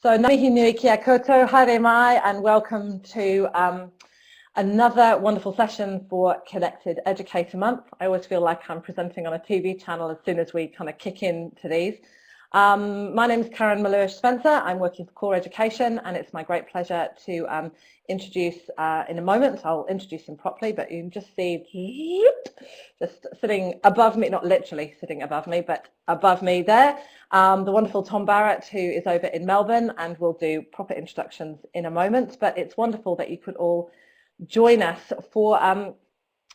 So, mihi nui kia koutou, haere mai, and welcome to another wonderful session for Connected Educator Month. I always feel like I'm presenting on a TV channel as soon as we kind of kick into these. My name is Karen Malua-Spencer. I'm working for Core Education, and it's my great pleasure to introduce in a moment. I'll introduce him properly, but you can just see just sitting above me, not literally sitting above me, but above me there, the wonderful Tom Barrett, who is over in Melbourne, and we'll do proper introductions in a moment. But it's wonderful that you could all join us for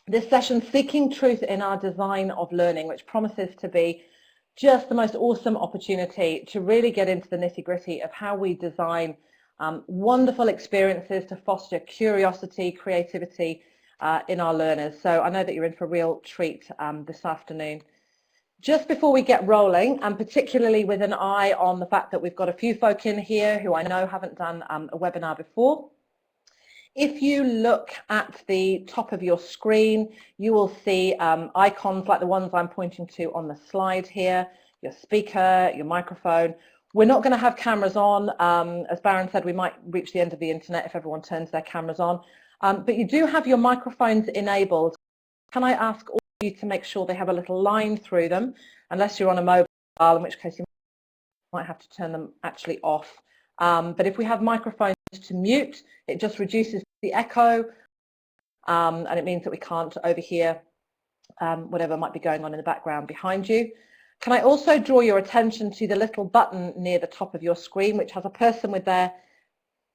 this session, Seeking Truth in Our Design of Learning, which promises to be just the most awesome opportunity to really get into the nitty-gritty of how we design wonderful experiences to foster curiosity, creativity in our learners. So I know that you're in for a real treat this afternoon. Just before we get rolling, and particularly with an eye on the fact that we've got a few folk in here who I know haven't done a webinar before, if you look at the top of your screen, you will see icons like the ones I'm pointing to on the slide here, your speaker, your microphone. We're not going to have cameras on. As Barron said, we might reach the end of the internet if everyone turns their cameras on. But you do have your microphones enabled. Can I ask all of you to make sure they have a little line through them, unless you're on a mobile, in which case you might have to turn them actually off. But if we have microphones to mute, it just reduces the echo, and it means that we can't overhear whatever might be going on in the background behind you. Can I also draw your attention to the little button near the top of your screen, which has a person with their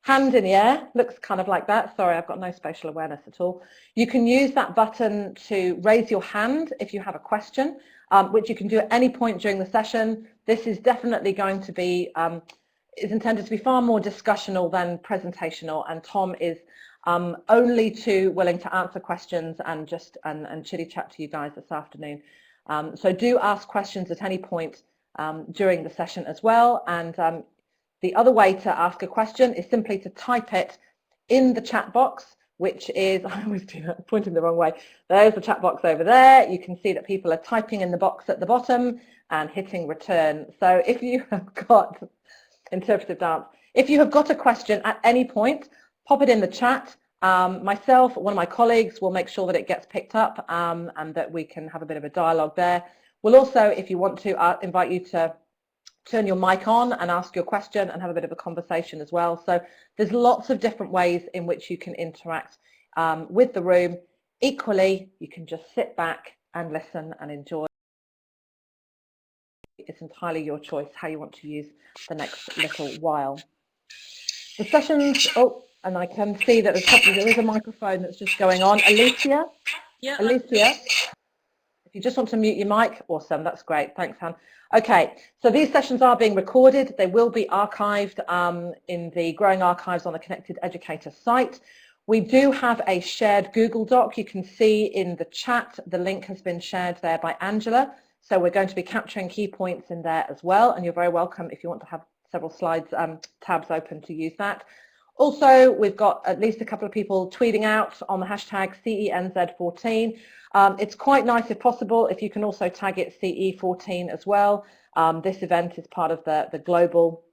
hand in the air, looks kind of like that. Sorry, I've got no spatial awareness at all. You can use that button to raise your hand if you have a question, which you can do at any point during the session. This is definitely going to be, is intended to be far more discussional than presentational, and Tom is only too willing to answer questions and just and chitty chat to you guys this afternoon. So do ask questions at any point during the session as well. And the other way to ask a question is simply to type it in the chat box, which is, I always do that, pointing the wrong way. There's the chat box over there. You can see that people are typing in the box at the bottom and hitting return. So if you have got interpretive dance, if you have got a question at any point, pop it in the chat. Myself, one of my colleagues will make sure that it gets picked up and that we can have a bit of a dialogue there. We'll also, if you want to, invite you to turn your mic on and ask your question and have a bit of a conversation as well. So there's lots of different ways in which you can interact with the room. Equally, you can just sit back and listen and enjoy. It's entirely your choice how you want to use the next little while. The sessions, oh, and I can see that there is a microphone that's just going on. Alicia? Yeah. Alicia? If you just want to mute your mic, awesome, that's great. Thanks, Han. Okay, so these sessions are being recorded. They will be archived in the Growing Archives on the Connected Educator site. We do have a shared Google Doc. You can see in the chat, the link has been shared there by Angela. So we're going to be capturing key points in there as well. And you're very welcome if you want to have several slides, tabs open to use that. Also, we've got at least a couple of people tweeting out on the hashtag CENZ14. It's quite nice, if possible, if you can also tag it CE14 as well. This event is part of the global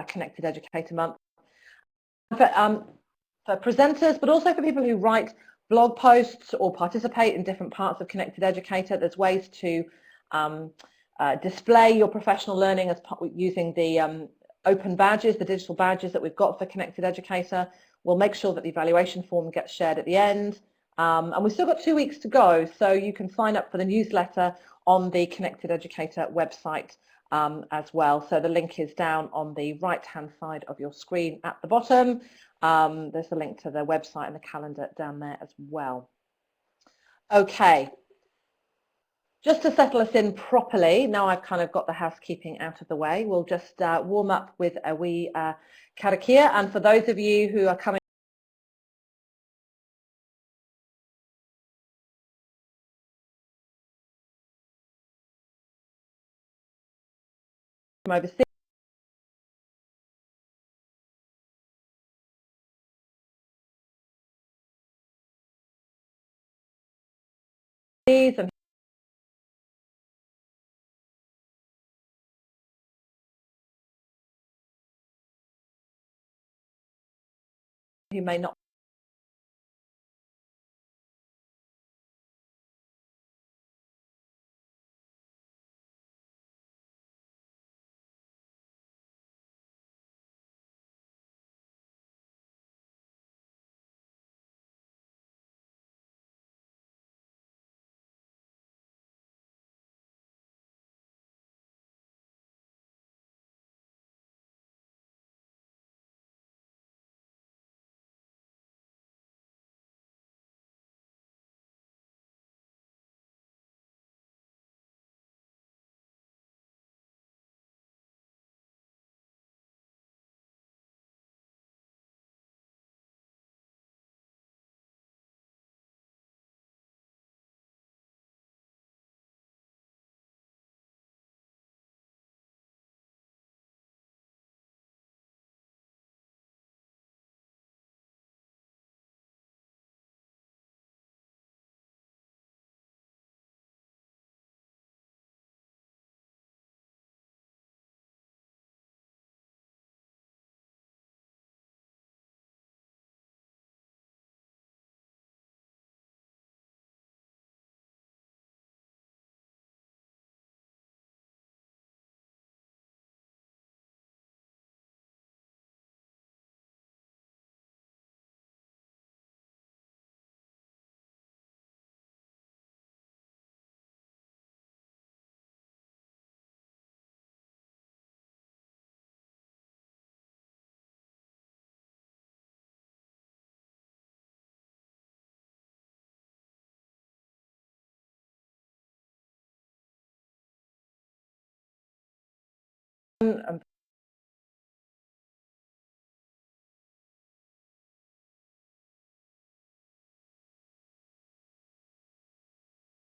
Connected Educator Month. For presenters, but also for people who write blog posts or participate in different parts of Connected Educator, there's ways to display your professional learning as using the open badges, the digital badges that we've got for Connected Educator. We'll make sure that the evaluation form gets shared at the end. And we've still got 2 weeks to go, so you can sign up for the newsletter on the Connected Educator website as well. So the link is down on the right-hand side of your screen at the bottom. There's the link to the website and the calendar down there as well. Okay. Just to settle us in properly, now I've kind of got the housekeeping out of the way, we'll just warm up with a wee karakia. And for those of you who are coming from overseas, and who may not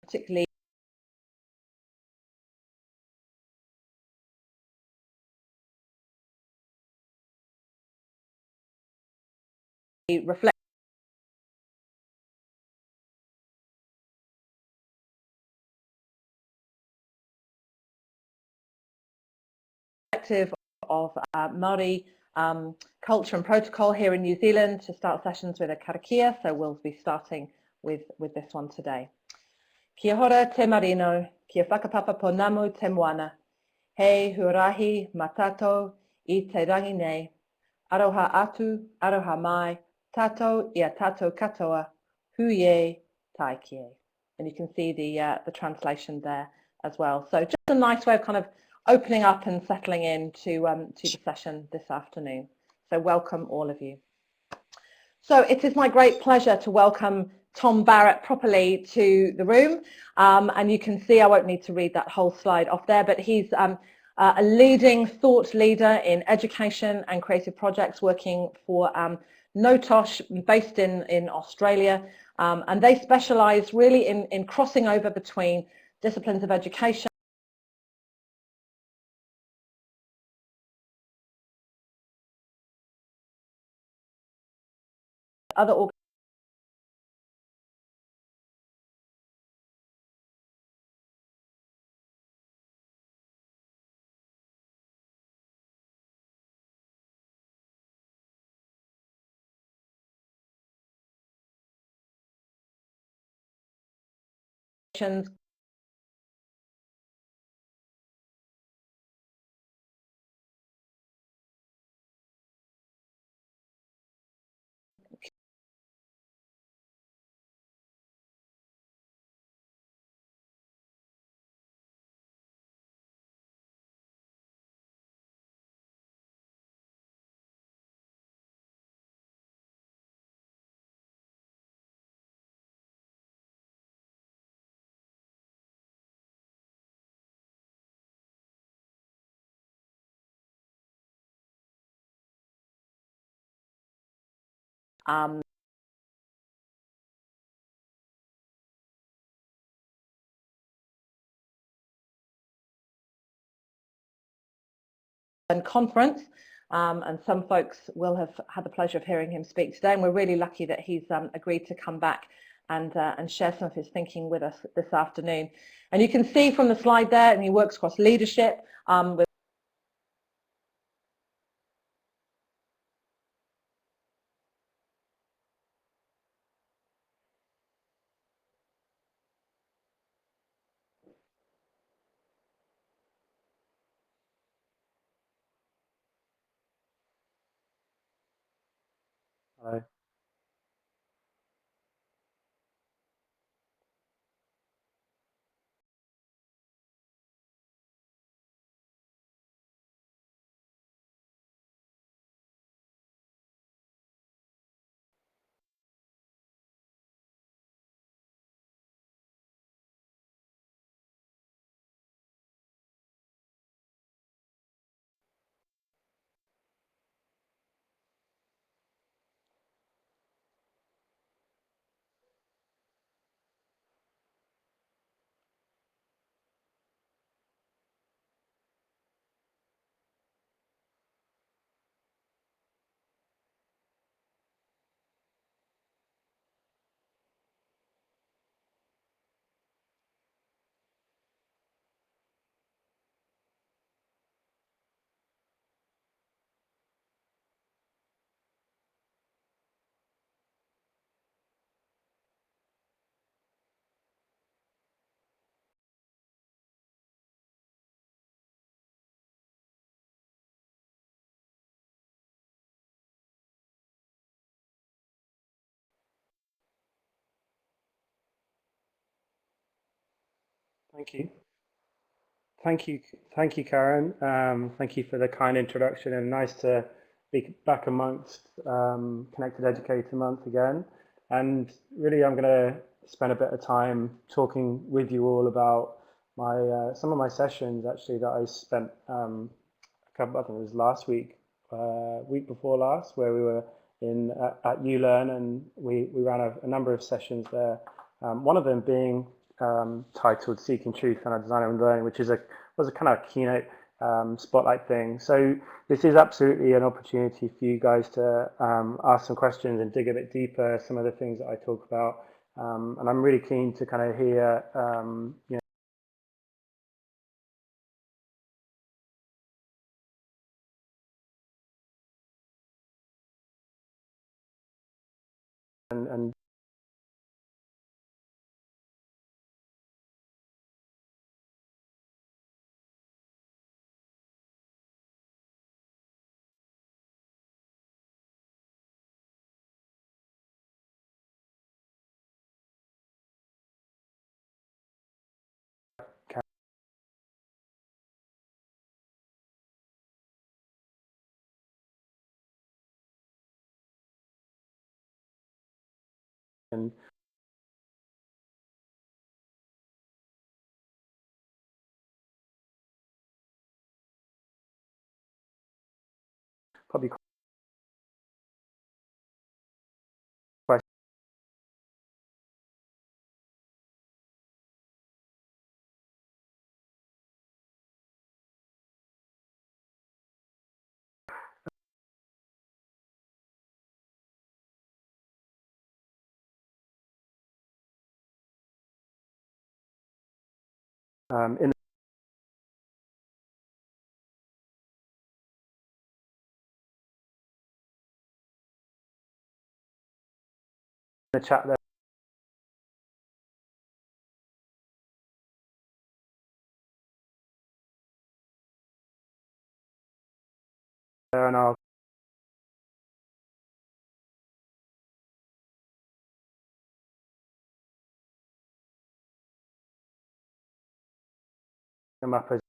particularly reflective of Māori culture and protocol here in New Zealand to start sessions with a karakia, so we'll be starting with this one today. Kia hora te marino, kia whakapapa po namu te moana, hei huarahi matato I te rangi nei, aroha atu, aroha mai, tato ia tato katoa, huye tai kie. And you can see the translation there as well. So just a nice way of kind of opening up and settling in to the session this afternoon. So welcome all of you. So it is my great pleasure to welcome Tom Barrett properly to the room. And you can see, I won't need to read that whole slide off there, but he's a leading thought leader in education and creative projects working for NOTOSH based in Australia. And they specialise really in crossing over between disciplines of education, other organisations, and conference, and some folks will have had the pleasure of hearing him speak today, and we're really lucky that he's agreed to come back and share some of his thinking with us this afternoon. And you can see from the slide there, and he works across leadership with Hello. Thank you. Thank you. Thank you, Karen. Thank you for the kind introduction, and nice to be back amongst Connected Educator Month again. And really, I'm going to spend a bit of time talking with you all about my some of my sessions actually that I spent a couple, I think it was last week, week before last, where we were in at ULearn, and we ran a number of sessions there. One of them being titled "Seeking Truth in Our Design and Learning," which was a kind of keynote spotlight thing. So this is absolutely an opportunity for you guys to ask some questions and dig a bit deeper some of the things that I talk about. And I'm really keen to kind of hear you know, and and probably questions. In the chat there, and I'll come up as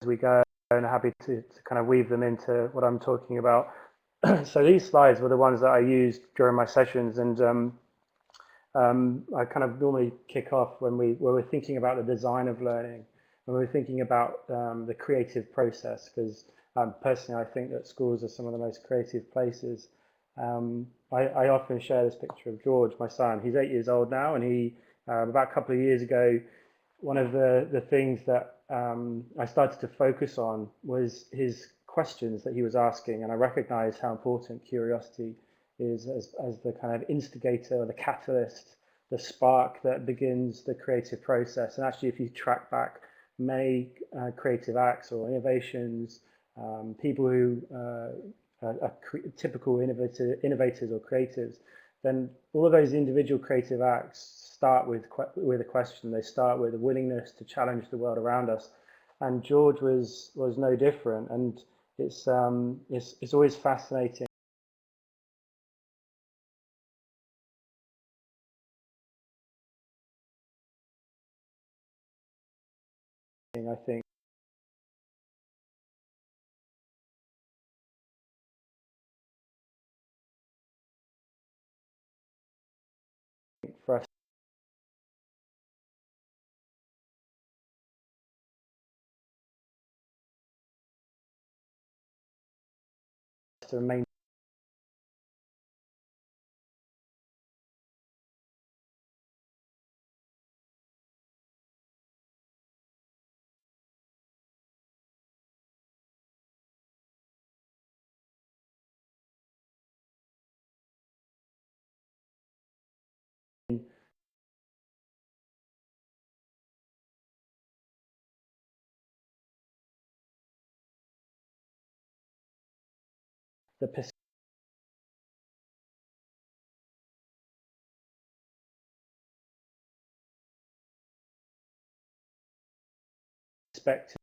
we go, and happy to kind of weave them into what I'm talking about. So these slides were the ones that I used during my sessions, and I kind of normally kick off when we're thinking about the design of learning, when we're thinking about the creative process, because personally I think that schools are some of the most creative places. I often share this picture of George, my son. He's 8 years old now, and he about a couple of years ago, one of the things that I started to focus on was his questions that he was asking, and I recognized how important curiosity is as the kind of instigator, the catalyst, the spark that begins the creative process. And actually, if you track back many creative acts or innovations, people who are typical innovators or creatives, then all of those individual creative acts start with a question. They start with a willingness to challenge the world around us, and George was no different. And it's always fascinating, I think, for us to remain the perspective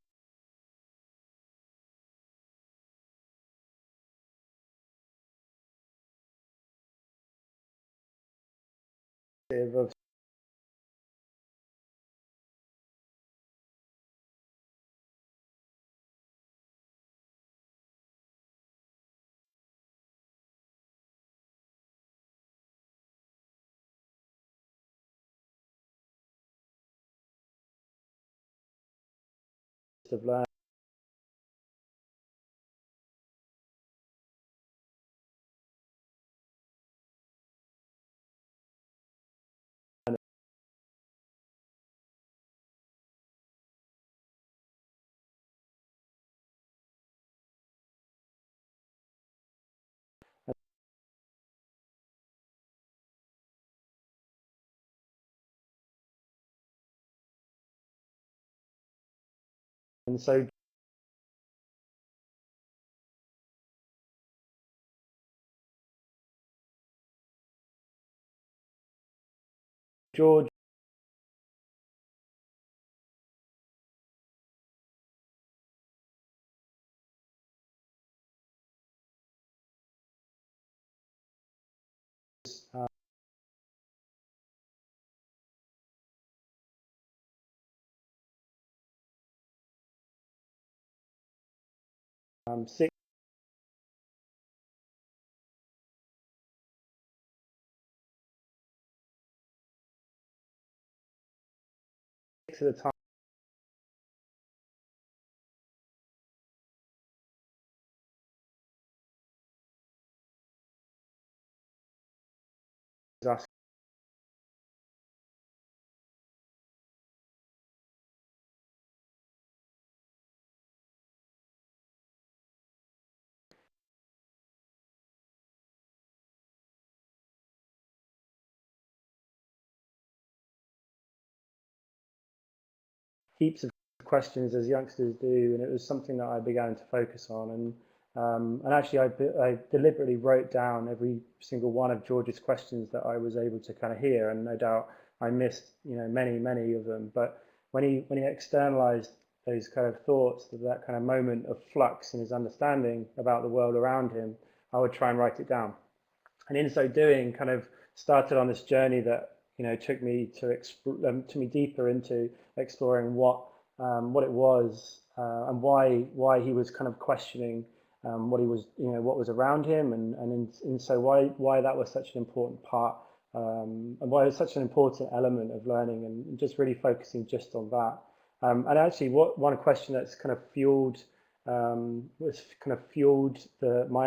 of learning. And so George uh, 6 at a time. Us 'Heaps of questions as youngsters do, and it was something that I began to focus on. And actually, I deliberately wrote down every single one of George's questions that I was able to kind of hear, and no doubt I missed many of them. But when he externalized those kind of thoughts, that kind of moment of flux in his understanding about the world around him, I would try and write it down. And in so doing, kind of started on this journey that took me deeper into exploring what it was, and why he was kind of questioning what he was what was around him, and so why that was such an important part, and why it was such an important element of learning, and just really focusing just on that. And actually, one question that's kind of fueled my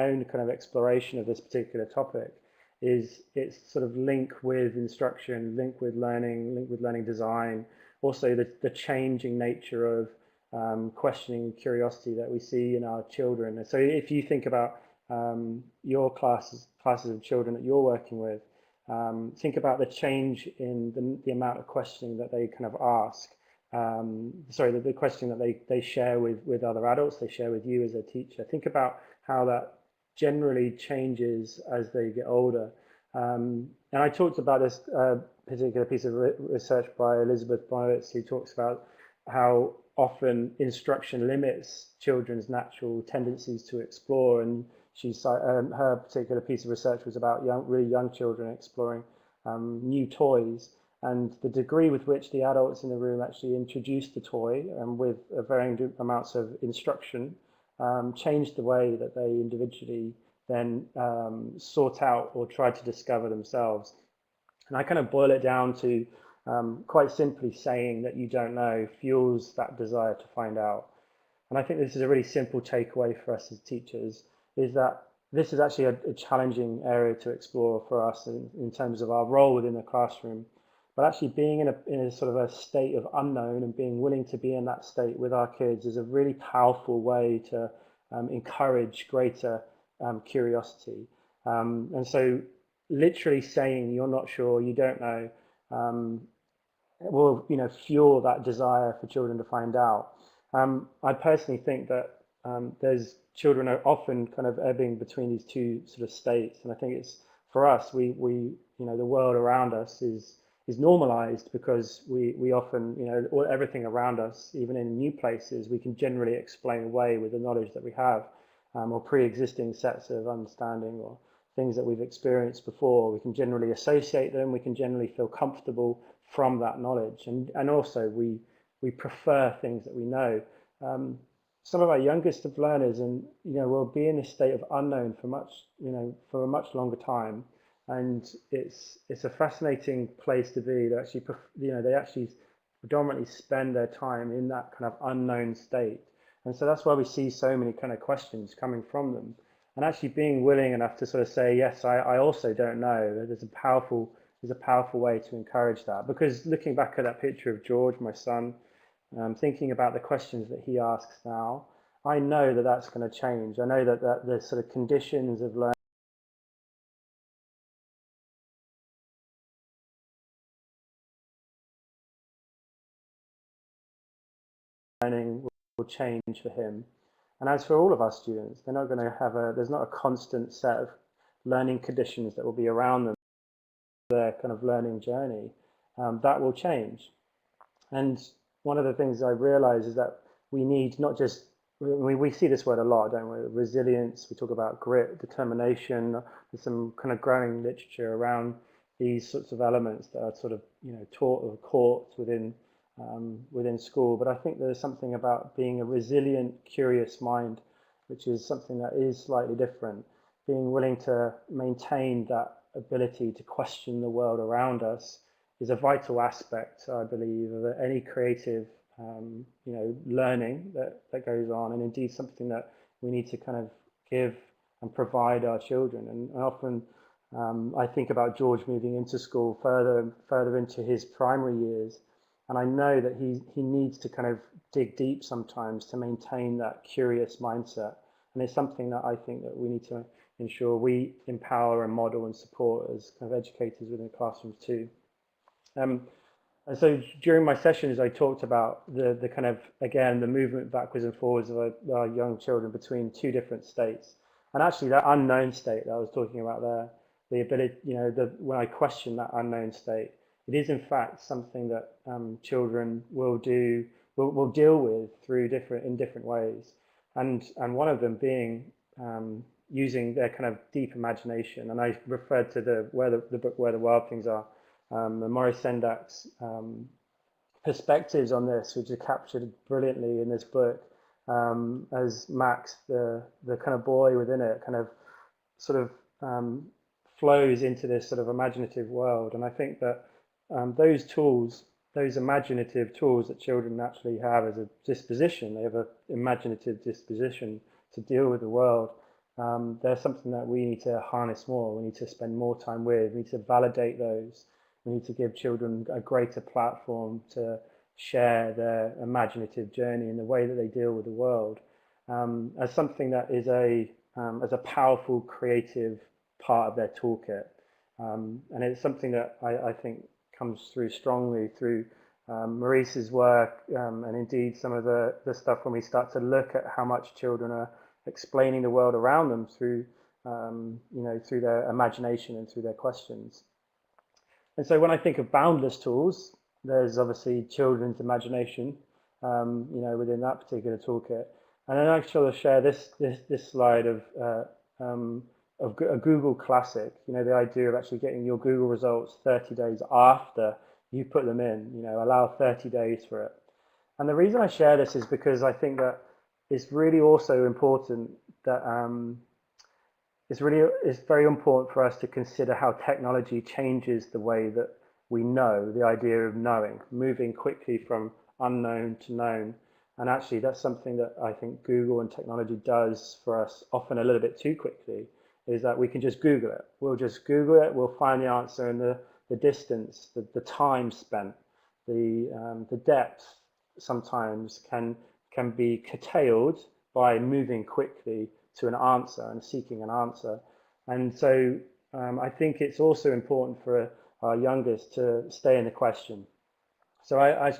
own kind of exploration of this particular topic is its sort of link with instruction, link with learning design, also the changing nature of questioning and curiosity that we see in our children. And so if you think about your classes of children that you're working with, think about the change in the amount of questioning that they kind of ask. The question that they share with other adults, they share with you as a teacher. Think about how that generally changes as they get older. And I talked about this particular piece of research by Elizabeth Barrett, who talks about how often instruction limits children's natural tendencies to explore, and her particular piece of research was about really young children exploring new toys, and the degree with which the adults in the room actually introduced the toy with varying amounts of instruction changed the way that they individually then sought out or tried to discover themselves. And I kind of boil it down to quite simply saying that you don't know fuels that desire to find out. And I think this is a really simple takeaway for us as teachers, is that this is actually a challenging area to explore for us in terms of our role within the classroom. But actually being in a sort of a state of unknown and being willing to be in that state with our kids is a really powerful way to encourage greater curiosity. And so literally saying you're not sure, you don't know, will fuel that desire for children to find out. I personally think that there's children are often kind of ebbing between these two sort of states, and I think it's for us we the world around us is normalized because we often everything around us, even in new places, we can generally explain away with the knowledge that we have, or pre-existing sets of understanding or things that we've experienced before. We can generally associate them, we can generally feel comfortable from that knowledge, and also we prefer things that we know. Some of our youngest of learners and will be in a state of unknown for a much longer time, and it's a fascinating place to be. They actually they actually predominantly spend their time in that kind of unknown state, and so that's why we see so many kind of questions coming from them. And actually being willing enough to sort of say, yes, I also don't know. There's a powerful way to encourage that. Because looking back at that picture of George, my son, thinking about the questions that he asks now, I know that that's going to change. I know that the sort of conditions of learning will change for him. And as for all of our students, they're not going to have there's not a constant set of learning conditions that will be around them, their kind of learning journey. That will change. And one of the things I realize is that we need not just, we see this word a lot, don't we? Resilience, we talk about grit, determination. There's some kind of growing literature around these sorts of elements that are sort of taught or caught within school. But I think there's something about being a resilient, curious mind, which is something that is slightly different. Being willing to maintain that ability to question the world around us is a vital aspect, I believe, of any creative, learning that goes on, and indeed something that we need to kind of give and provide our children. And often I think about George moving into school further into his primary years, and I know that he needs to kind of dig deep sometimes to maintain that curious mindset. And it's something that I think that we need to ensure we empower and model and support as kind of educators within the classrooms too. And so during my sessions, I talked about the kind of, again, the movement backwards and forwards of our young children between two different states. And actually that unknown state that I was talking about there, the ability, when I question that unknown state, it is in fact something that children will deal with in different ways. And one of them being using their kind of deep imagination. And I referred to the book Where the Wild Things Are, Maurice Sendak's perspectives on this, which are captured brilliantly in this book, as Max, the kind of boy within it, kind of sort of flows into this sort of imaginative world. And I think that those tools, those imaginative tools that children naturally have as a disposition, they have an imaginative disposition to deal with the world. They're something that we need to harness more. We need to spend more time with. We need to validate those. We need to give children a greater platform to share their imaginative journey in the way that they deal with the world, as something that is as a powerful creative part of their toolkit. And it's something that I think comes through strongly through Maurice's work, and indeed some of the stuff when we start to look at how much children are explaining the world around them through through their imagination and through their questions. And so when I think of boundless tools, there's obviously children's imagination, within that particular toolkit. And then I sort of share this slide of a Google Classic. The idea of actually getting your Google results 30 days after you put them in. Allow 30 days for it. And the reason I share this is because I think that it's really also important that it's very important for us to consider how technology changes the way that we know, the idea of knowing, moving quickly from unknown to known. And actually that's something that I think Google and technology does for us often a little bit too quickly, is that we can just Google it. We'll just Google it, we'll find the answer, and the distance, the time spent, the depth sometimes can be curtailed by moving quickly to an answer and seeking an answer. And so I think it's also important for our youngest to stay in the question. So I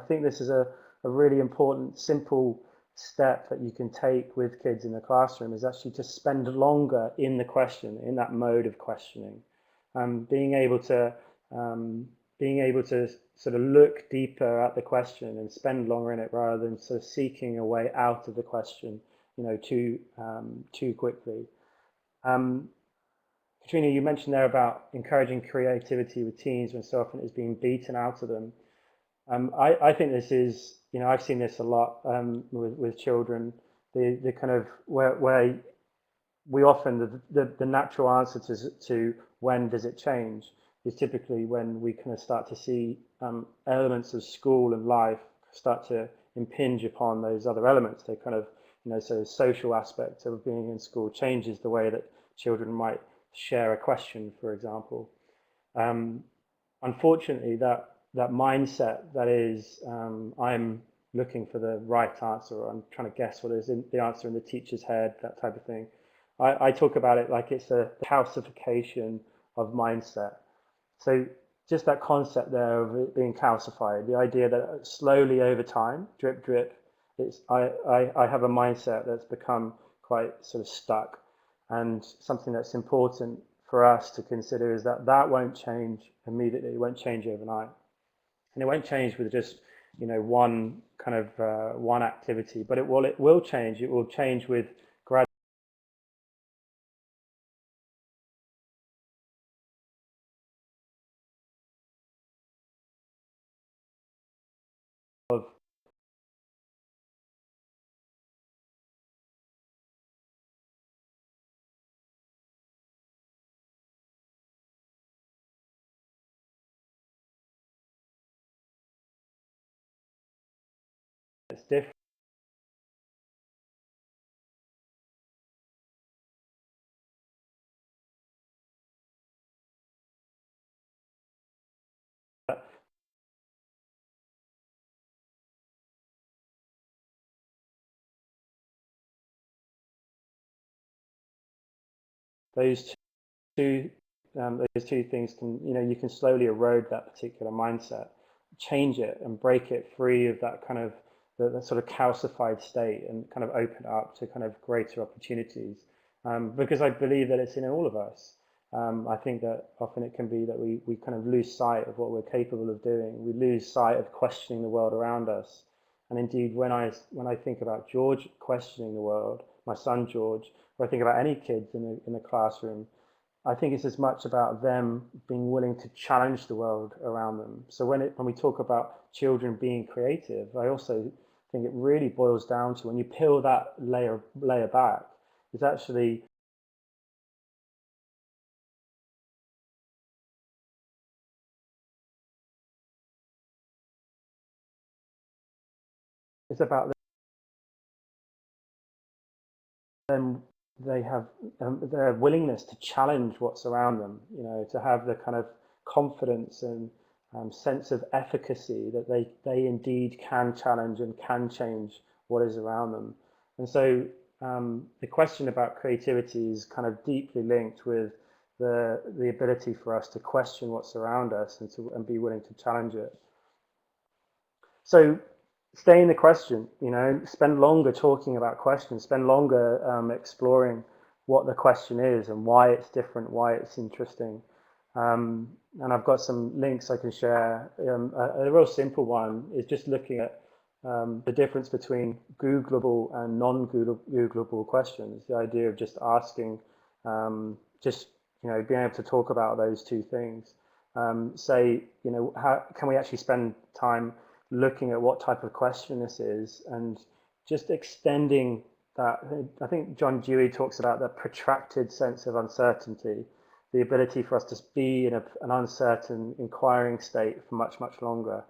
think this is a really important, simple step that you can take with kids in the classroom, is actually to spend longer in the question, in that mode of questioning. Being able to sort of look deeper at the question and spend longer in it, rather than sort of seeking a way out of the question, too quickly. Katrina, you mentioned there about encouraging creativity with teens when so often it's being beaten out of them. I think this is, I've seen this a lot with children. The kind of where we often the natural answer to when does it change is typically when we kind of start to see elements of school and life start to impinge upon those other elements. They kind of, so the social aspect of being in school changes the way that children might share a question, for example. Unfortunately, that mindset that is, I'm looking for the right answer, or I'm trying to guess what is the answer in the teacher's head, that type of thing. I talk about it like it's a calcification of mindset. So just that concept there of it being calcified, the idea that slowly over time, drip, drip, I have a mindset that's become quite sort of stuck. And something that's important for us to consider is that won't change immediately, it won't change overnight. And it won't change with just, one kind of one activity, but it will change. It will change with gradual of it's different. Those two things can, you can slowly erode that particular mindset, change it and break it free of that kind of the sort of calcified state, and kind of open it up to kind of greater opportunities. Because I believe that it's in all of us. I think that often it can be that we kind of lose sight of what we're capable of doing. We lose sight of questioning the world around us. And indeed, when I think about George questioning the world, my son George, or I think about any kids in the classroom, I think it's as much about them being willing to challenge the world around them. So when we talk about children being creative, I also think it really boils down to, when you peel that layer back, it's actually it's about them. They have their willingness to challenge what's around them, to have the kind of confidence and sense of efficacy that they indeed can challenge and can change what is around them. And so the question about creativity is kind of deeply linked with the ability for us to question what's around us and be willing to challenge it. So stay in the question, spend longer talking about questions, spend longer exploring what the question is and why it's different, why it's interesting. And I've got some links I can share. A real simple one is just looking at the difference between Googleable and non-Googleable questions. The idea of just asking, just being able to talk about those two things. Say, how can we actually spend time looking at what type of question this is, and just extending that. I think John Dewey talks about the protracted sense of uncertainty, the ability for us to be in an uncertain, inquiring state for much, much longer.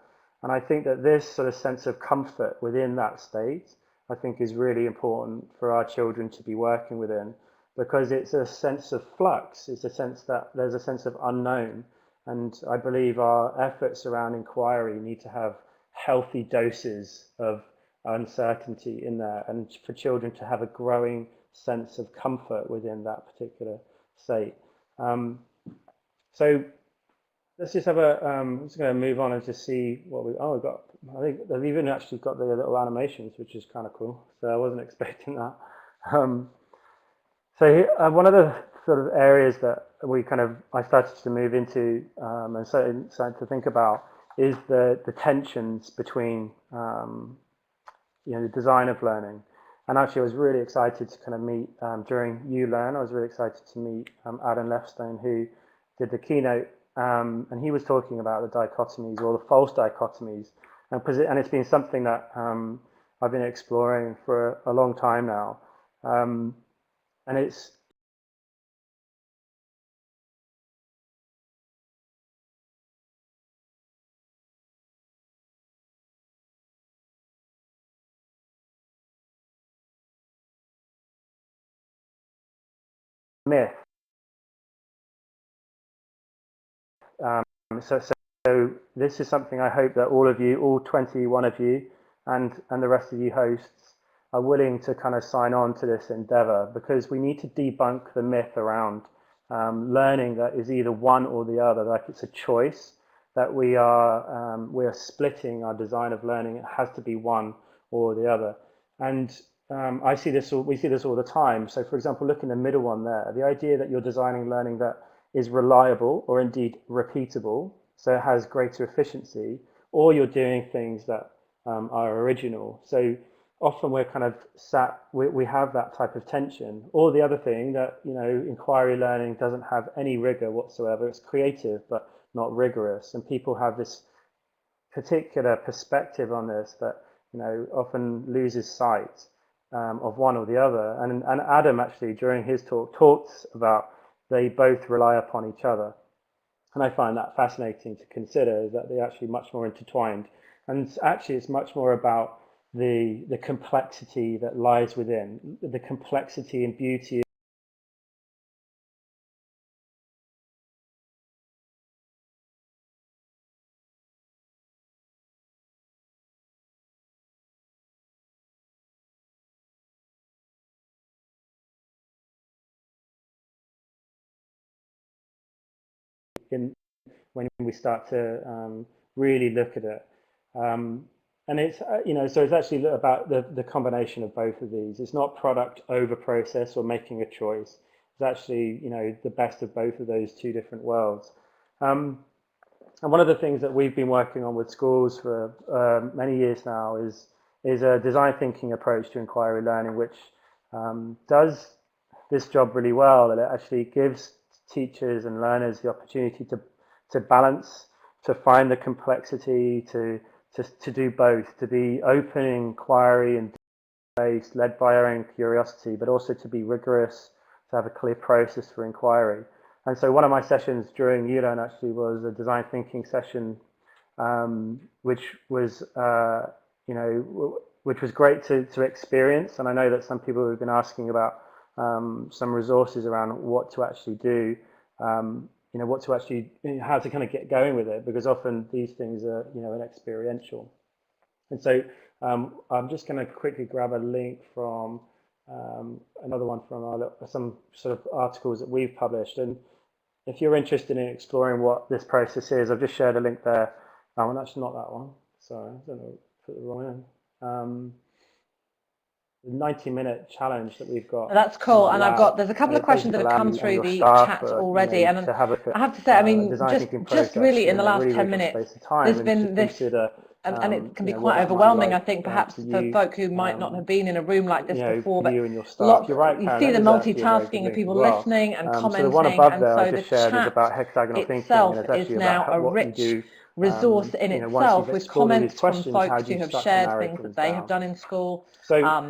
And I think that this sort of sense of comfort within that state, I think, is really important for our children to be working within, because it's a sense of flux. It's a sense that there's a sense of unknown. And I believe our efforts around inquiry need to have healthy doses of uncertainty in there, and for children to have a growing sense of comfort within that particular state. So let's just have a, I'm just going to move on and just see what we've got. I think they've even actually got the little animations, which is kind of cool. So I wasn't expecting that. So one of the sort of areas that I started to move into and started to think about is the tensions between the design of learning. And actually, I was really excited to kind of meet during ULearn. I was really excited to meet Adam Lefstone, who did the keynote, and he was talking about the dichotomies, or the false dichotomies, and it's been something that I've been exploring for a long time now, and it's myth. So this is something I hope that all of you, all 21 of you, and the rest of you hosts are willing to kind of sign on to this endeavor, because we need to debunk the myth around learning that is either one or the other, like it's a choice, that we are splitting our design of learning. It has to be one or the other. And we see this all the time. So for example, look in the middle one there, the idea that you're designing learning that is reliable or indeed repeatable, so it has greater efficiency, or you're doing things that are original. So often we're kind of we have that type of tension. Or the other thing that, inquiry learning doesn't have any rigor whatsoever. It's creative, but not rigorous. And people have this particular perspective on this that, often loses sight of one or the other. And Adam actually, during his talk, talks about they both rely upon each other. And I find that fascinating to consider, is that they're actually much more intertwined. And actually, it's much more about the complexity that lies within, the complexity and beauty in when we start to really look at it. And it's, so it's actually about the combination of both of these. It's not product over process or making a choice. It's actually, the best of both of those two different worlds. And one of the things that we've been working on with schools for many years now is a design thinking approach to inquiry learning, which does this job really well. That it actually gives teachers and learners the opportunity to balance, to find the complexity, to do both, to be open inquiry and based, led by our own curiosity, but also to be rigorous, to have a clear process for inquiry. And so one of my sessions during ULearn actually was a design thinking session, which was which was great to experience. And I know that some people have been asking about some resources around what to actually do, how to kind of get going with it, because often these things are, an experiential. And so I'm just going to quickly grab a link from another one from some sort of articles that we've published. And if you're interested in exploring what this process is, I've just shared a link there. Oh, and that's not that one. Sorry, I don't know, put the wrong in. 90-minute challenge that we've got. That's cool. And there's a couple of questions that have come through the chat already. And I have to say, I mean, just really in the last 10 minutes, there's been this, and it can be quite overwhelming, I think, perhaps for folk who might not have been in a room like this before, but you see the multitasking of people listening and commenting, and so the chat itself is now a rich resource in itself, with comments from folks who have shared things that they have done in school,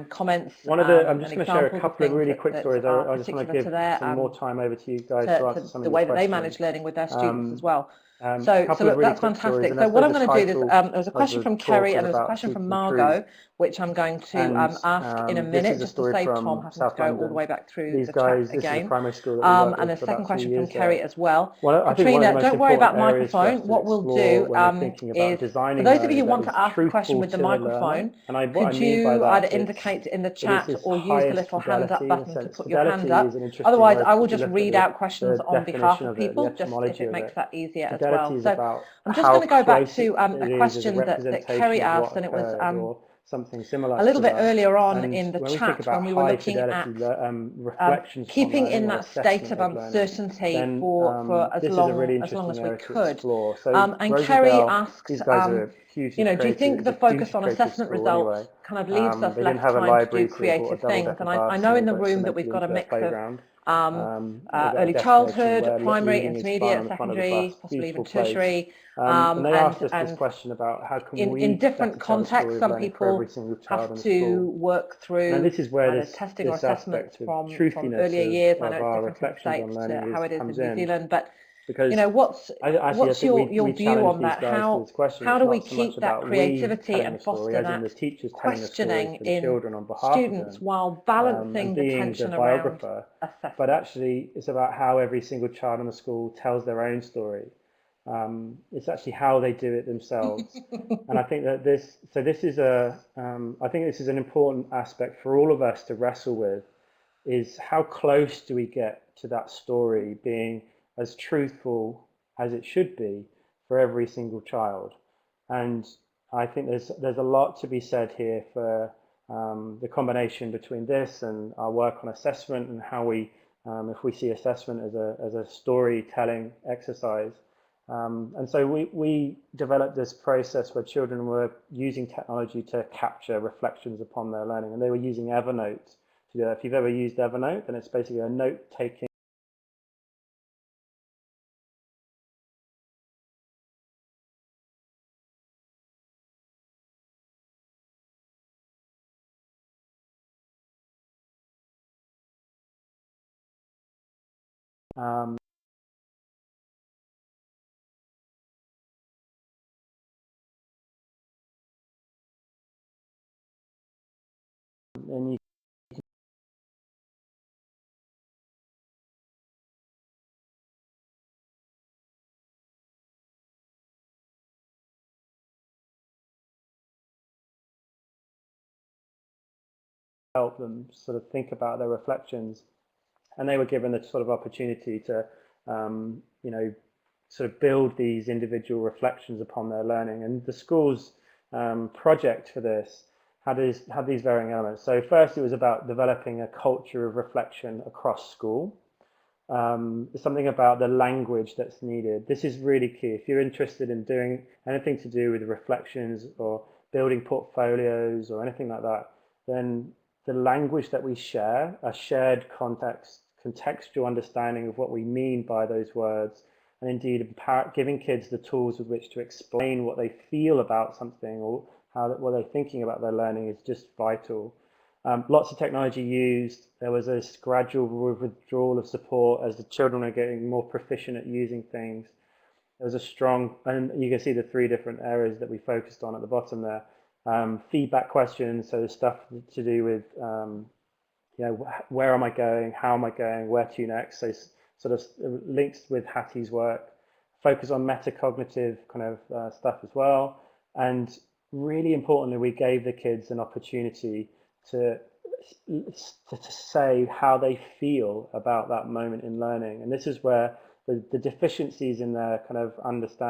comments. I'm just going to share a couple of really quick stories. I just want to give some more time over to you guys to answer some of the way that they manage learning with their students as well. So that's fantastic. So what I'm going to do is, there was a question from Kerry and there was a question from Margot, which I'm going to ask in a minute, just to save Tom having to go all the way back through the chat again. And a second question from Kerry as well. Katrina, don't worry about microphone. What we'll do is, for those of you who want to ask a question with the microphone, could you either indicate in the chat or use the little hands up button to put your hands up? Otherwise, I will just read out questions on behalf of people, just if it makes that easier as well. So I'm just going to go back to a question that Kerry asked, and it was something similar a little bit earlier on in the chat when we were looking at keeping in that state of uncertainty for as long as we could. And Kerry asks, do you think the focus on assessment results kind of leaves us less time to do creative things? And I know in the room that we've got a mix of early childhood, primary, intermediate, secondary, possibly even tertiary. And they asked us this question about how can we, in different contexts, some people have to work through testing or assessments from earlier years. I know it's different from states to how it is in New Zealand, but what's your view on that? How do we keep that creativity and foster that questioning in students while balancing the tension around assessment? But actually, it's about how every single child in the school tells their own story. It's actually how they do it themselves. And I think that this is an important aspect for all of us to wrestle with, is how close do we get to that story being as truthful as it should be for every single child. And I think there's a lot to be said here for the combination between this and our work on assessment, and how we, if we see assessment as a storytelling exercise. And so we developed this process where children were using technology to capture reflections upon their learning, and they were using Evernote to do that. If you've ever used Evernote, then it's basically a note-taking and you help them sort of think about their reflections, and they were given the sort of opportunity to sort of build these individual reflections upon their learning. And the school's project for this had these varying elements. So first, it was about developing a culture of reflection across school. Something about the language that's needed. This is really key. If you're interested in doing anything to do with reflections or building portfolios or anything like that, then the language that we share, a shared contextual understanding of what we mean by those words, and indeed giving kids the tools with which to explain what they feel about something or what they're thinking about their learning, is just vital. Lots of technology used. There was this gradual withdrawal of support as the children are getting more proficient at using things. There was a strong, and you can see the 3 different areas that we focused on at the bottom there. Feedback questions, so stuff to do with, where am I going, how am I going, where to next, so sort of links with Hattie's work. Focus on metacognitive kind of stuff as well. And really importantly, we gave the kids an opportunity to say how they feel about that moment in learning. And this is where the deficiencies in their kind of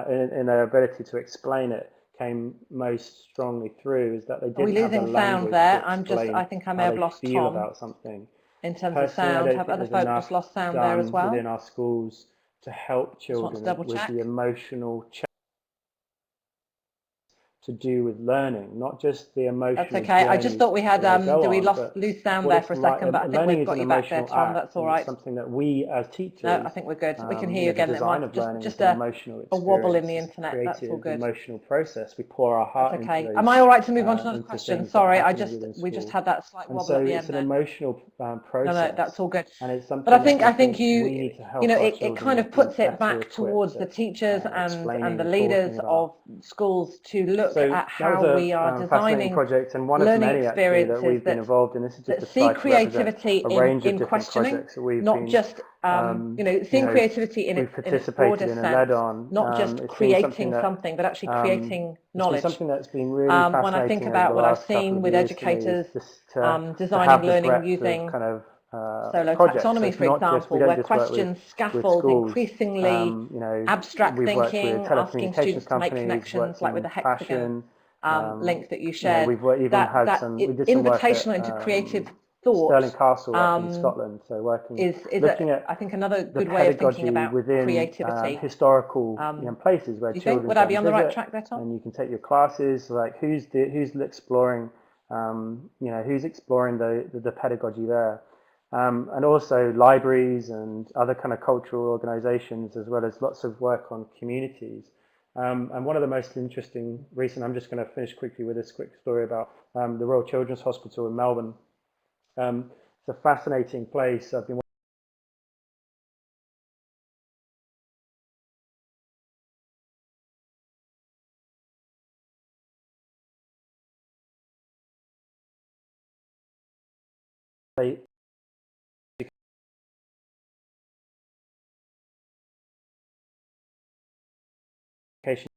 in their ability to explain it came most strongly through is that they Are we didn't have the losing sound language there? to explain I think I may how have they lost feel Tom about something. in terms of Personally, I sound. don't Have think other there's folk enough just lost sound there as done well? within our schools to help Just want to children double with check. the emotional to do with learning, not just the emotional That's okay. I just thought we had, did we lose sound there for a second, but I think learning we've is got an you back there, emotional Tom. act, That's all and it's right. something that we as No, teachers, I think we're good. We can hear you you know, the again. It design might of learning just is an emotional a wobble in the experience. It's a internet. That's all creative, good. emotional process. We pour our heart That's into okay. those. Am I all right to move on to another Into question? things that are Sorry, happening within we just school. had that slight And wobble so at the it's end an there. emotional process. No, that's all good. And it's something But I that think we you need to help you know, our it kind children of be puts it better back towards the equipped teachers at and explaining the and leaders talking about. of schools to look So at that was how we are a fascinating designing project, and one of learning many actually that experiences we've been involved in. This is just a that see slide to represent creativity a range of in different questioning, projects that we've not been, just seeing creativity in we've its participated broadest in and led sense, on. not just It's been something creating that something, but actually creating it's been knowledge. something that's been really When I think fascinating over the about what I've last couple seen of with years for me, educators is just to designing have the learning breadth of using kind of solo projects. So taxonomy, it's for not just, we example, don't where just work questions with scaffold schools. increasingly You know, abstract we've worked with thinking, asking telecommunications students to make companies, connections, worked like with in the hexagon fashion. link that you You know, shared. we've even had we did some work at Invitational into creative thought Stirling Castle up in Scotland. So working, is looking at I think another the good way of thinking pedagogy about within creativity. historical places where Do you think? children Would I go be and on the right visit, track there, Tom? and you can take your classes. Like who's exploring, you know, who's exploring the pedagogy there. And also libraries and other kind of cultural organizations, as well as lots of work on communities. And one of the most interesting recent, I'm just going to finish quickly with this quick story about the Royal Children's Hospital in Melbourne. It's a fascinating place. I've been education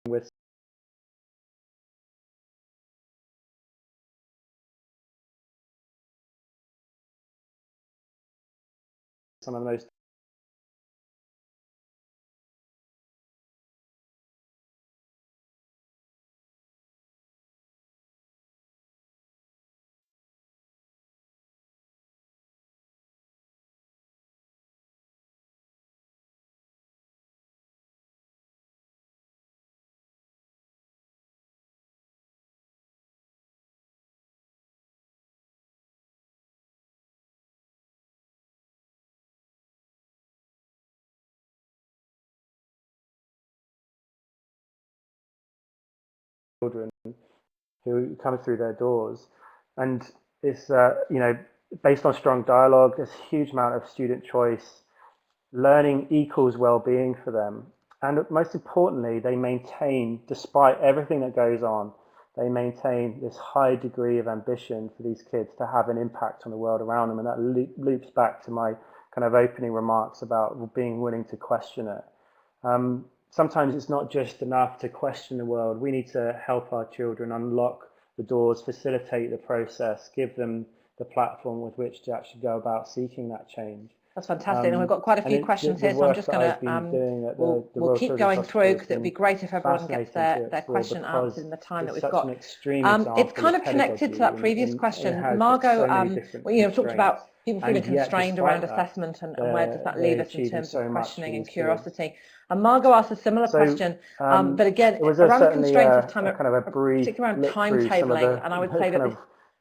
with some of the most children who come through their doors, and it's you know, based on strong dialogue. There's a huge amount of student choice. Learning equals well-being for them, and most importantly, they maintain, despite everything that goes on, they maintain this high degree of ambition for these kids to have an impact on the world around them, and that loops back to my kind of opening remarks about being willing to question it. Sometimes it's not just enough to question the world. We need to help our children unlock the doors, facilitate the process, give them the platform with which to actually go about seeking that change. That's fantastic, and we've got quite a few questions here, so I'm just going to we'll keep going through, because it would be great if everyone gets their question answered in the time that we've got. It's kind of connected to that previous question. Margot, you know, talked about people feeling constrained around assessment, and where does that leave us in terms of questioning and curiosity. And Margot asked a similar question, but again, around the constraints of time, particularly around timetabling, and I would say that this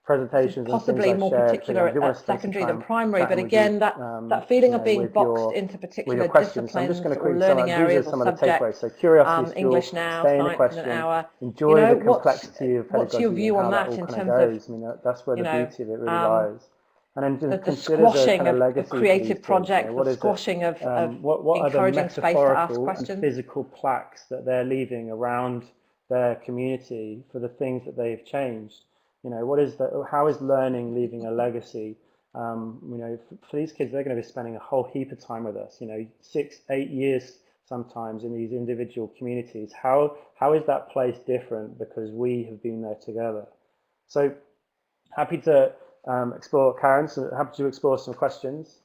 presentations is possibly more particular at secondary than primary, but again, that feeling of being boxed into particular disciplines or learning areas or subjects, English now, science in an hour, enjoy the complexity of pedagogy, what's your view on that in terms of, I mean, that's where the beauty of it really lies. And then the squashing of creative projects, the squashing of encouraging space to ask questions, and physical plaques that they're leaving around their community for the things that they've changed. You know, what is that? How is learning leaving a legacy? You know, for these kids, they're going to be spending a whole heap of time with us. You know, 6, 8 years sometimes in these individual communities. How is that place different because we have been there together? So happy to explore, Karen, so happy to explore some questions.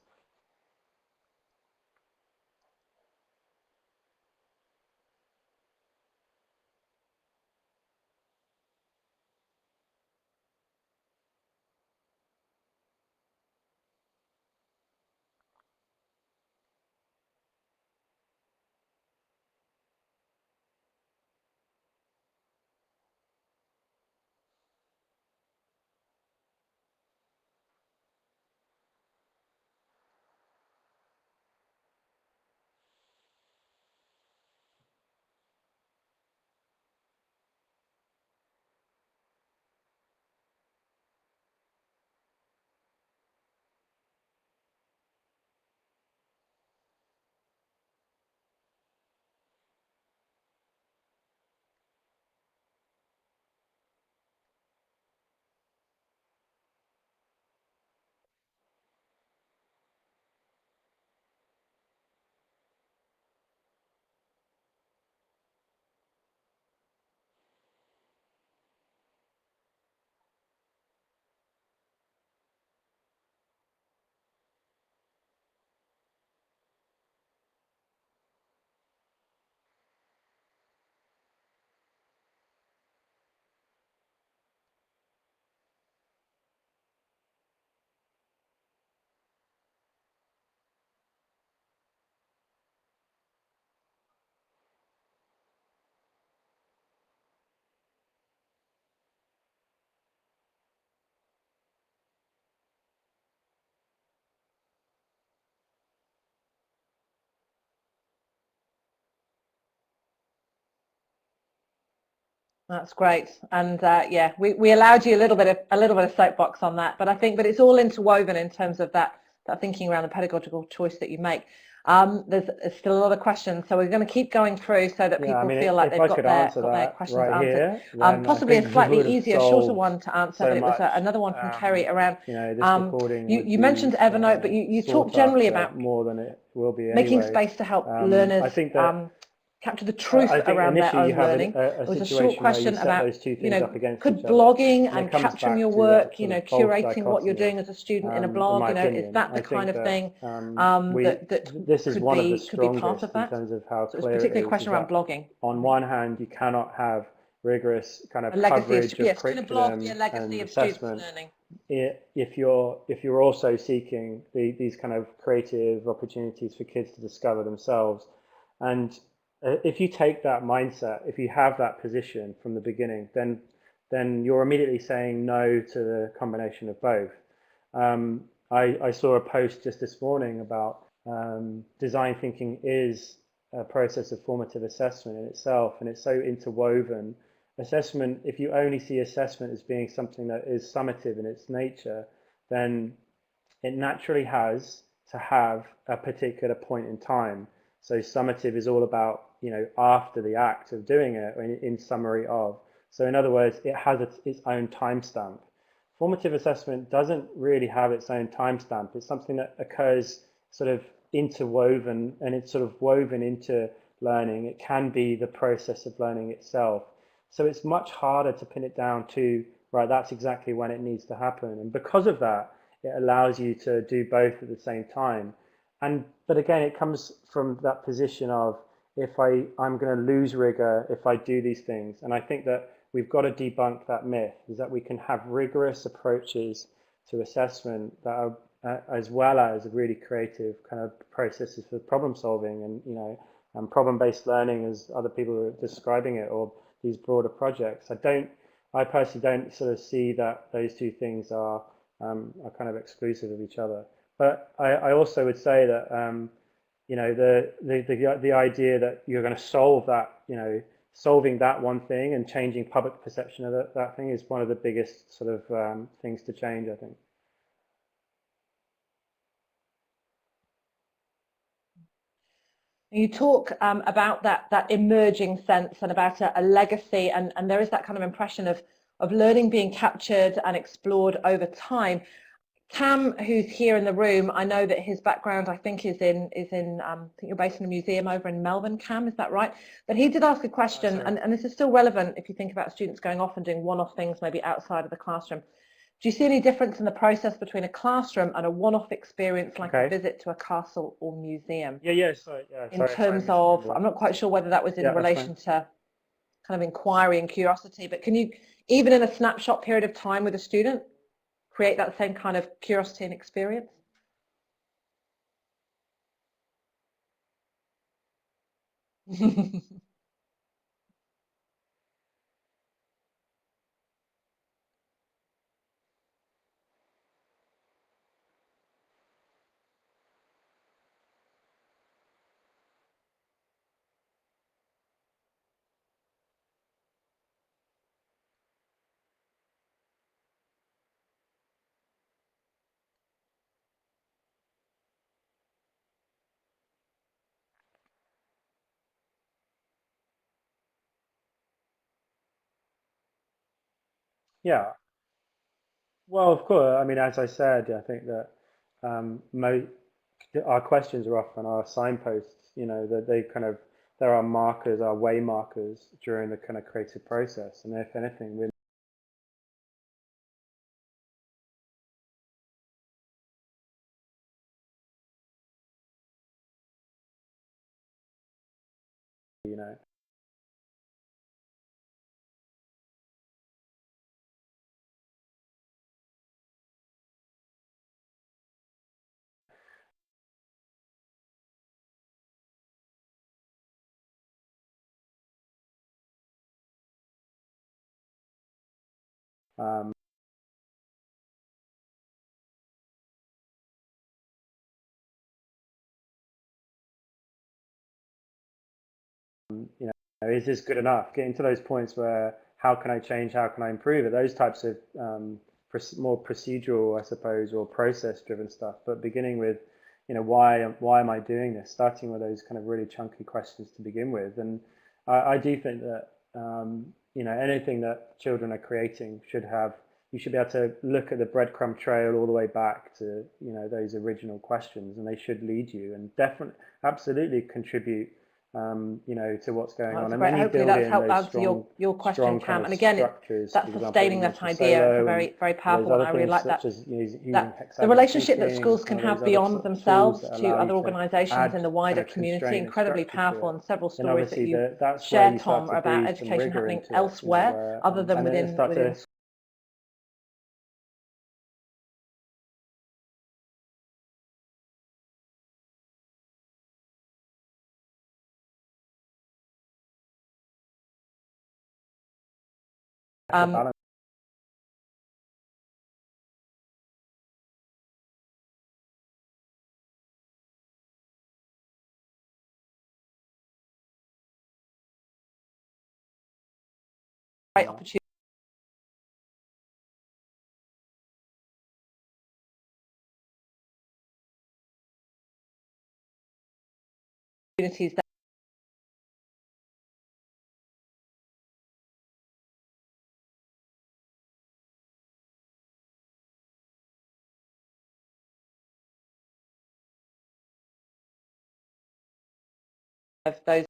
That's great, and yeah, we allowed you a little bit of soapbox on that, but I think it's all interwoven in terms of that thinking around the pedagogical choice that you make. There's still a lot of questions, so we're going to keep going through so that people feel like they've got their questions answered. Possibly a slightly easier, shorter one to answer, but it was another one from Kerry around. You mentioned Evernote, but you talked generally about more than it will be anyway. Making space to help learners capture the truth around their own learning. It was a short question about, could blogging and capturing your work, curating what you're doing as a student in a blog, is that the kind of thing that this is one of the strongest could be part of that? In terms of how so it's particularly a question around blogging. On one hand, you cannot have rigorous kind of coverage of curriculum and assessment if you're also seeking these kind of creative opportunities for kids to discover themselves. And if you take that mindset, if you have that position from the beginning, then you're immediately saying no to the combination of both. I saw a post just this morning about design thinking is a process of formative assessment in itself, and it's so interwoven. Assessment, if you only see assessment as being something that is summative in its nature, then it naturally has to have a particular point in time. So summative is all about, after the act of doing it, or in summary of. So in other words, it has its own timestamp. Formative assessment doesn't really have its own timestamp. It's something that occurs sort of interwoven, and it's sort of woven into learning. It can be the process of learning itself. So it's much harder to pin it down to, right, that's exactly when it needs to happen. And because of that, it allows you to do both at the same time. But again, it comes from that position of, if I'm going to lose rigor if I do these things. And I think that we've got to debunk that myth, is that we can have rigorous approaches to assessment that are, as well as really creative kind of processes for problem solving and problem-based learning, as other people are describing it, or these broader projects. I personally don't sort of see that those two things are kind of exclusive of each other. But I also would say that the idea that you're going to solve that, solving that one thing and changing public perception of that thing is one of the biggest sort of things to change, I think. You talk about that emerging sense and about a legacy, and there is that kind of impression of learning being captured and explored over time. Cam, who's here in the room, I know that his background, I think, is in I think you're based in a museum over in Melbourne, Cam, is that right? But he did ask a question, and this is still relevant if you think about students going off and doing one-off things maybe outside of the classroom. Do you see any difference in the process between a classroom and a one-off experience like a visit to a castle or museum? In terms of, I'm not quite sure whether that was in relation to kind of inquiry and curiosity, but can you, even in a snapshot period of time with a student, create that same kind of curiosity and experience? Yeah. Well, of course. I mean, as I said, I think that our questions are often our signposts. You know, that they kind of, there are markers, our way markers during the kind of creative process. And if anything, we're, you know, um, you know, is this good enough? Getting to those points where how can I change? How can I improve it? Those types of more procedural, I suppose, or process-driven stuff. But beginning with, you know, why am I doing this? Starting with those kind of really chunky questions to begin with. And I do think that you know, anything that children are creating should have. You should be able to look at the breadcrumb trail all the way back to, you know, those original questions, and they should lead you and definitely, absolutely contribute you know, to what's going on. And great. Hopefully that's helped answer your question, Cam. And again, that's sustaining that idea. It's a very, very powerful one. I really like that. The relationship that schools can have beyond themselves to other organisations in the wider community, incredibly powerful, and several stories that you share, Tom, are about education happening elsewhere other than within great opportunity. Opportunities of those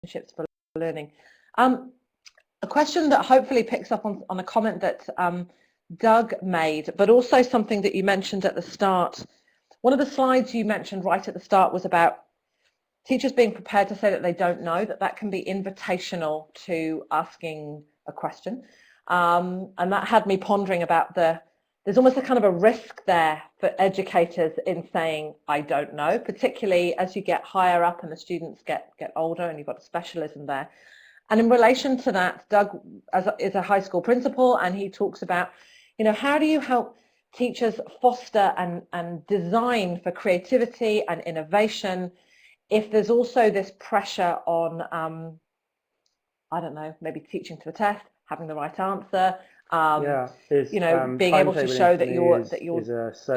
relationships for learning. A question that hopefully picks up on a comment that Doug made, but also something that you mentioned at the start. One of the slides you mentioned right at the start was about teachers being prepared to say that they don't know, that can be invitational to asking a question. And that had me pondering about there's almost a kind of a risk there for educators in saying, I don't know, particularly as you get higher up and the students get older and you've got a specialism there. And in relation to that, Doug is a high school principal, and he talks about, you know, how do you help teachers foster and design for creativity and innovation if there's also this pressure on, I don't know, maybe teaching to a test, having the right answer, you know, being able to show that you're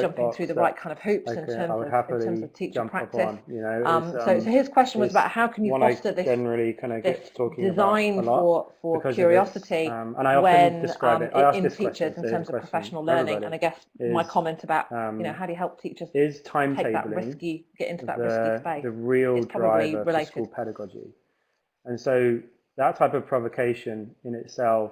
jumping through the right kind of hoops in terms of teacher practice. So his question was about how can you foster this design for curiosity when in teachers in terms of professional learning. And I guess my comment about, you know, how do you help teachers take that risky, get into that risky space? The real is probably driver related. for school pedagogy. And so that type of provocation in itself,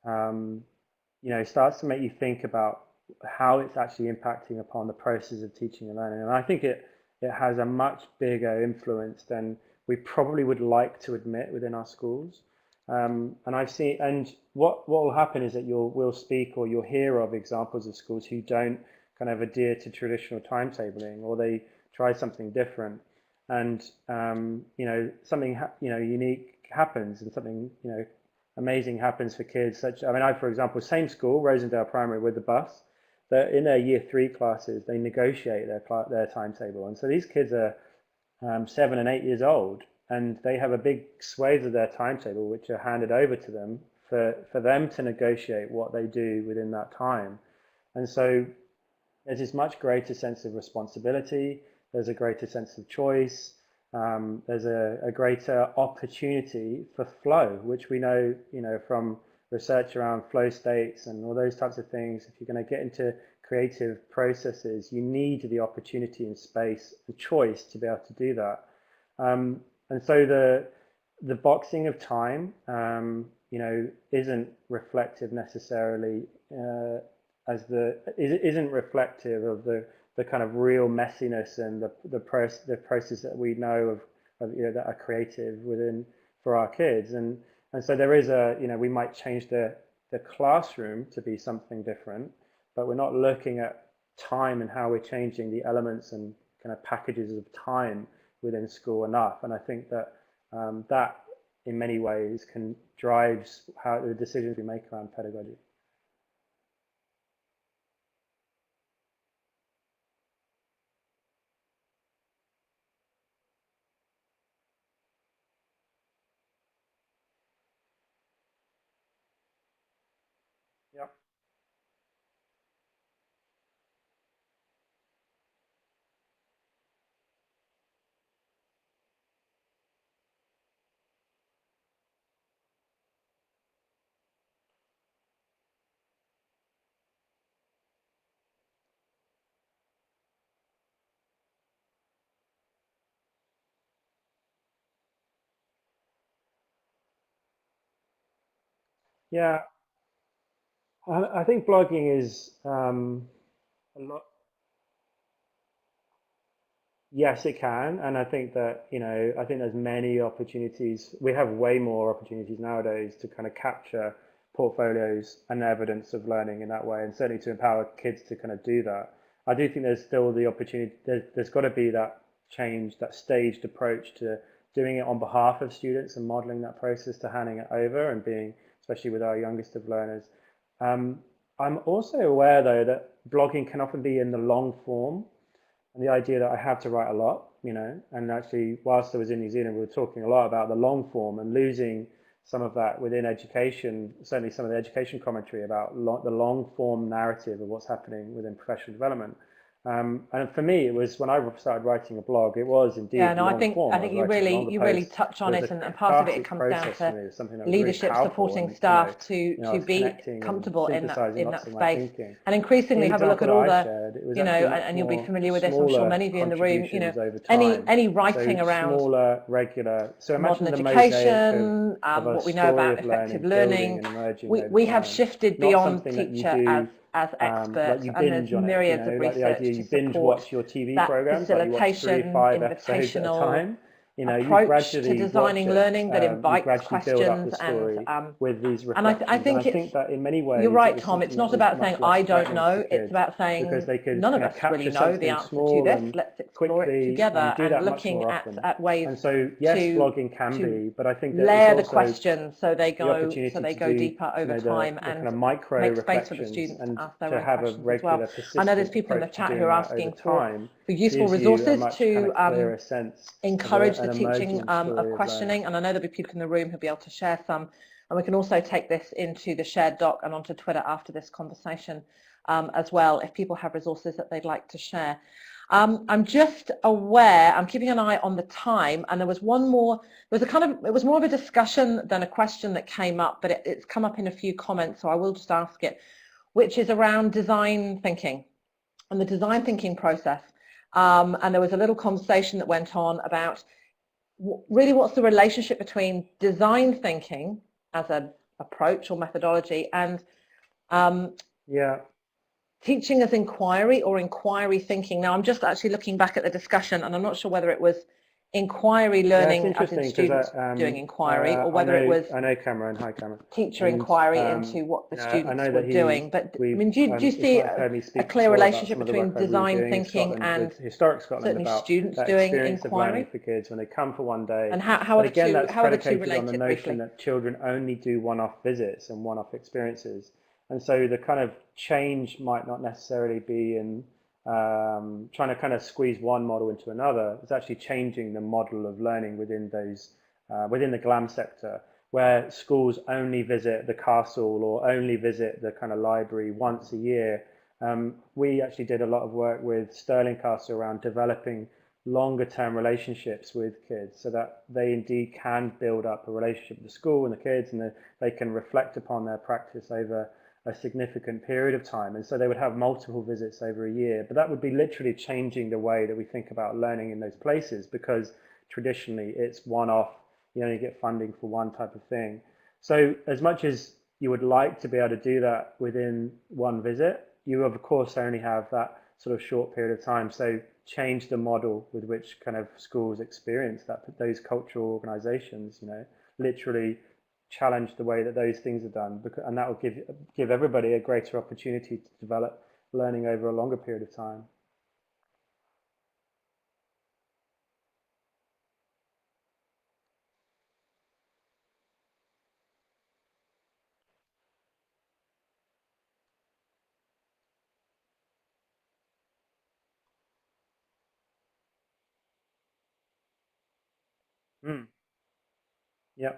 you know, starts to make you think about how it's actually impacting upon the process of teaching and learning. And I think it has a much bigger influence than we probably would like to admit within our schools. And I've seen, and what will happen is that we'll speak or you'll hear of examples of schools who don't kind of adhere to traditional timetabling, or they try something different, and you know, something unique happens, and something, you know, amazing happens for kids. I mean, for example, same school, Rosendale Primary, with the bus, that in their year 3 classes, they negotiate their timetable. And so these kids are 7 and 8 years old, and they have a big swathe of their timetable, which are handed over to them for them to negotiate what they do within that time. And so there's this much greater sense of responsibility, there's a greater sense of choice, there's a greater opportunity for flow, which we know, you know, from research around flow states and all those types of things. If you're going to get into creative processes, you need the opportunity and space and choice to be able to do that. And so the boxing of time, you know, isn't reflective necessarily isn't reflective of the kind of real messiness and the process that we know of you know, that are creative within for our kids. And so there is you know, we might change the classroom to be something different, but we're not looking at time and how we're changing the elements and kind of packages of time within school enough. And I think that that in many ways drives how the decisions we make around pedagogy. Yeah. Yeah, I think blogging is a lot. Yes, it can, and I think that, you know, I think there's many opportunities. We have way more opportunities nowadays to kind of capture portfolios and evidence of learning in that way, and certainly to empower kids to kind of do that. I do think there's still the opportunity. There's got to be that change, that staged approach to doing it on behalf of students and modeling that process to handing it over and being, especially with our youngest of learners. I'm also aware, though, that blogging can often be in the long form. And the idea that I have to write a lot, you know, and actually whilst I was in New Zealand, we were talking a lot about the long form and losing some of that within education, certainly some of the education commentary about the long form narrative of what's happening within professional development. And for me, it was when I started writing a blog, it was indeed I think you really touch on it, and part of it comes down to leadership supporting staff to be comfortable in that space, and increasingly have a look at all the, you know, and you'll be familiar with this, I'm sure many of you in the room, you know, any writing around smaller, regular, so modern education, what we know about effective learning, we have shifted beyond teacher as experts, and there's myriads of research to support your TV that programs, facilitation, like you watch 3-5 episodes at a time. approach to designing learning that invites questions with these reflections. and I think that in many ways you're right, Tom. It's not about saying I don't know. It's about saying none of us really know the answer to this. Let's explore it together and looking at ways and so yes, blogging can be, but I think that layer the questions so they go deeper over time and make space for the students to ask their own questions as well. I know there's people in the chat who are asking for useful resources to encourage the teaching of questioning, and I know there'll be people in the room who'll be able to share some, and we can also take this into the shared doc and onto Twitter after this conversation as well if people have resources that they'd like to share. I'm just aware, I'm keeping an eye on the time, and there was one more, it was more of a discussion than a question that came up, but it's come up in a few comments, so I will just ask it, which is around design thinking and the design thinking process. And there was a little conversation that went on about really what's the relationship between design thinking as an approach or methodology and teaching as inquiry or inquiry thinking. Now I'm just actually looking back at the discussion, and I'm not sure whether it was inquiry learning as in students doing inquiry, or whether it was Cameron, hi Cameron, teacher inquiry into what the students were doing. But I mean, do you see a clear relationship between design thinking and Historic Scotland certainly students doing inquiry for kids when they come for one day? And how are the two related? On the notion that children only do one-off visits and one-off experiences, and so the kind of change might not necessarily be in trying to kind of squeeze one model into another. It's actually changing the model of learning within those within the GLAM sector, where schools only visit the castle or only visit the kind of library once a year. We actually did a lot of work with Stirling Castle around developing longer term relationships with kids so that they indeed can build up a relationship with the school and the kids, and they can reflect upon their practice over a significant period of time. And so they would have multiple visits over a year, but that would be literally changing the way that we think about learning in those places, because traditionally it's one-off, you only get funding for one type of thing. So as much as you would like to be able to do that within one visit, you of course only have that sort of short period of time. So change the model with which kind of schools experience that, those cultural organizations, literally challenge the way that those things are done, and that will give everybody a greater opportunity to develop learning over a longer period of time. Yeah.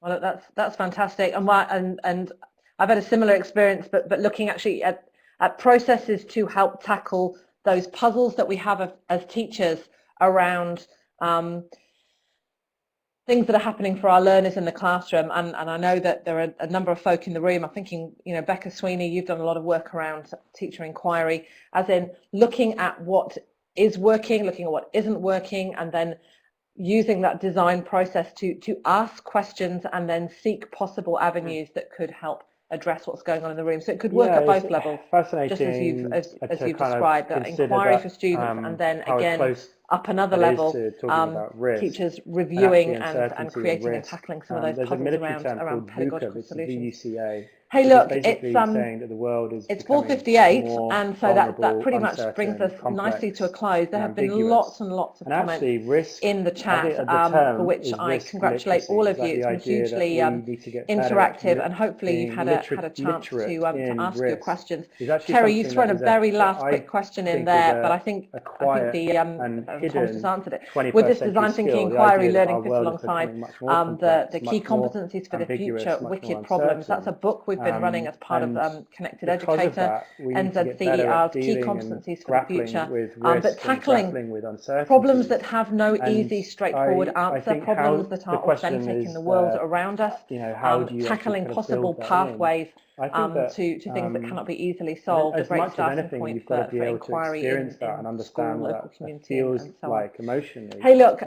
Well, that's fantastic, and I've had a similar experience, but looking actually at processes to help tackle those puzzles that we have as teachers around things that are happening for our learners in the classroom. And I know that there are a number of folk in the room. I'm thinking, Becca Sweeney, you've done a lot of work around teacher inquiry, as in looking at what is working, looking at what isn't working, and then using that design process to ask questions and then seek possible avenues that could help address what's going on in the room. So it could work at both levels, just as you've described, that inquiry for students, and then again up another level, teachers reviewing and creating and tackling some of those puzzles around pedagogical solutions. Hey, look, it's 4:58, and so that pretty much brings us nicely to a close. There have been lots and lots of comments in the chat, for which I congratulate all of you. It's been hugely interactive, and hopefully you've had a chance to ask your questions. Terry, you've thrown a very last quick question in there, but I think the and Tom's just answered it. 21st With this century design thinking, skill, the inquiry, idea that learning our fits world is alongside becoming much more complex, the key much more competencies for the ambiguous, future, much wicked more problems. That's a uncertain. book we've been running as part of And Connected because of Educator, that, we need to get NZCE, better at key dealing and competencies for the grappling future, with but risk and tackling grappling with uncertainty. problems that have no And easy, straightforward I answer, think problems how that the are question authentic is, in the world around us, you know, how do you actually tackling kind of possible build that pathways I think that, to things that cannot be easily solved, a as great much as starting anything, point you've got to be for able to inquiry experience in that and school, understand what local that community, feels and so on. like emotionally. Hey, look,